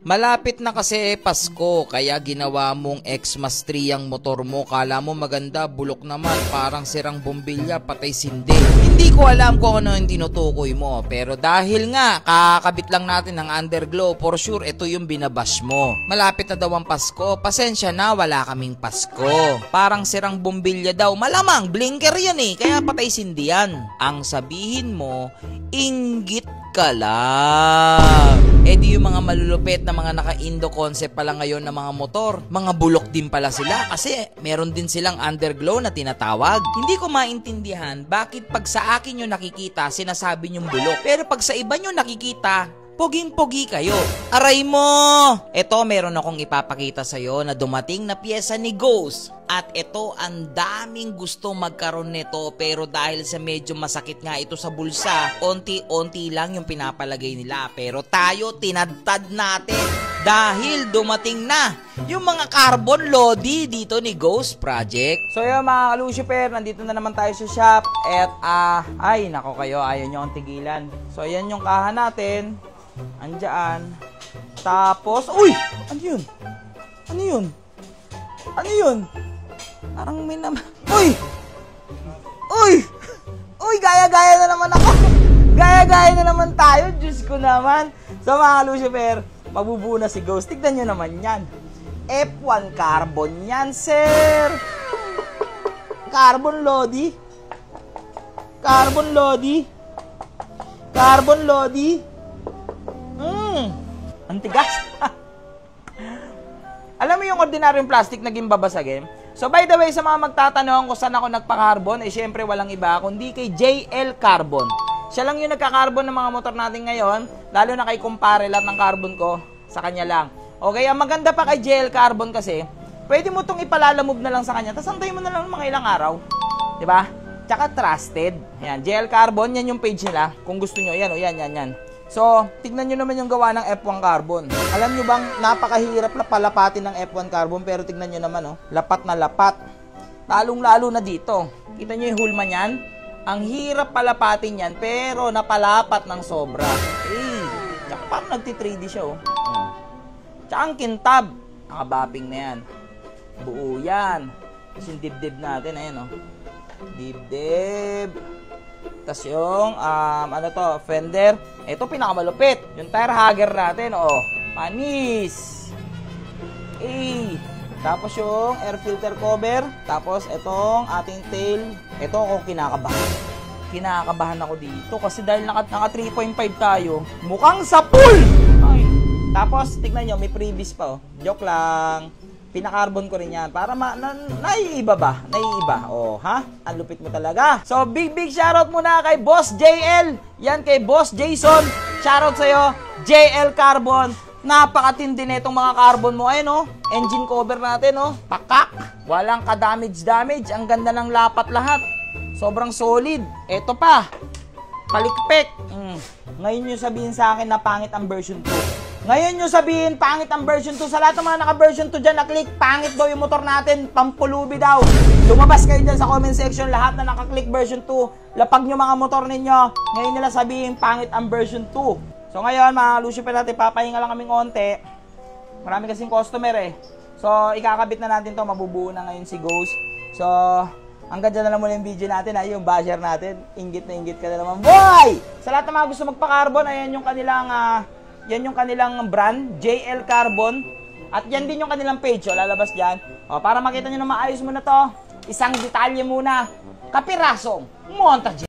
Malapit na kasi Pasko, kaya ginawa mong Xmas 3 ang motor mo. Kala mo maganda, bulok naman, parang sirang bombilya, patay sindi. Hindi ko alam kung ano yung tinutukoy mo, pero dahil nga kakabit lang natin ng underglow, for sure ito yung binabash mo. Malapit na daw ang Pasko, pasensya na, wala kaming Pasko. Parang sirang bombilya daw, malamang blinker yan eh, kaya patay sindi yan. Ang sabihin mo, inggit ka lang. Eh di yung mga malulupit na mga naka-Indo concept pala ngayon na mga motor, mga bulok din pala sila kasi meron din silang underglow na tinatawag. Hindi ko maintindihan bakit pag sa akin yung nakikita sinasabi yung bulok, pero pag sa iba nyo nakikita, poging-pogi kayo. Aray mo! Ito meron akong ipapakita sa'yo na dumating na piyesa ni Ghost. At ito ang daming gusto magkaroon nito, pero dahil sa medyo masakit nga ito sa bulsa, onti-onti lang yung pinapalagay nila. Pero tayo tinadtad natin dahil dumating na yung mga carbon lodi dito ni Ghost Project. So yun mga ka-Lucifer, nandito na naman tayo sa shop. At ay nako kayo, ayaw nyo ang tigilan. So yan yung kaha natin. Andyan. Tapos, uy! Ano yun? Ano yun? Ano yun? Parang may naman. Uy! Uy! Uy! Gaya-gaya na naman ako. Gaya-gaya na naman tayo. Diyos ko naman. So mga Lucifer, mabubuo na si Ghost. Tignan nyo naman yan. F1 carbon yan, sir. Carbon lodi. Carbon lodi. Carbon lodi. Ang tigas. Alam mo yung ordinaryong plastic naging babasagin? So by the way, sa mga magtatanong kung saan ako nagpa-carbon, eh syempre walang iba kundi kay JL Carbon. Siya lang yung nagka-carbon ng mga motor natin ngayon, lalo na kay kumpare lahat ng carbon ko, sa kanya lang. Okay, ang maganda pa kay JL Carbon kasi, pwede mo itong ipalalamove na lang sa kanya, tapos antayin mo na lang mga ilang araw. Diba? Tsaka trusted. Yan, JL Carbon, yan yung page nila. Kung gusto nyo, yan o, yan. So, tignan nyo naman yung gawa ng F1 Carbon. Alam nyo bang napakahirap na palapatin ng F1 Carbon, pero tignan nyo naman, oh, lapat na lapat. Lalong-lalo na dito. Kita nyo yung hulma niyan? Ang hirap palapatin yan, pero napalapat ng sobra. Eh, tsaka parang nagti-3D siya, oh. Tsaka ang kintab, nakabapping na yan. Buo yan. Tapos yung dibdib natin, ayan, oh. Dibdib. Tapos yung, ano to, fender. Ito pinakamalupit. Yung tire hugger natin, oh. Panis. Eh. Tapos yung air filter cover. Tapos itong ating tail. Ito ako kinakabahan. Kinakabahan ako dito. Kasi dahil naka 3.5 tayo, mukhang sa pool! Ay. Tapos, tignan nyo, may previous pa, oh. Joke lang. Pinakarbon ko rin yan para naiiba ba? Naiiba. Oh, ha? Ang lupit mo talaga. So, big shoutout muna kay Boss JL. Yan kay Boss Jason. Shoutout sa'yo, JL Carbon. Napakatindi na itong mga carbon mo. Ayun, oh. Engine cover natin, oh. Pakak. Walang ka-damage. Ang ganda ng lapat lahat. Sobrang solid. Ito pa. Palikpik. Ngayon nyo sabihin sa akin na pangit ang version 2. Ngayon nyo sabihin, pangit ang version 2. Sa lahat ng mga naka-version 2 dyan, na-click, pangit daw yung motor natin, pampulubi daw. Lumabas kayo dyan sa comment section, lahat na naka-click version 2. Lapag nyo mga motor ninyo, ngayon nila sabihin, pangit ang version 2. So ngayon, mga Lucifer natin, papahinga lang kaming konti. Marami kasing customer eh. So, ikakabit na natin to, mabubuo na ngayon si Ghost. So, hanggang dyan na lang muna yung video natin, ay yung basher natin. Inggit na inggit ka na naman, boy! Sa lahat ng mga gusto magpa-carbon, ayan yung kanilang... yan yung kanilang brand, JL Carbon. At yan din yung kanilang page, o, lalabas dyan. O, para makita nyo na maayos mo na to, isang detalye muna, kapirasong montage.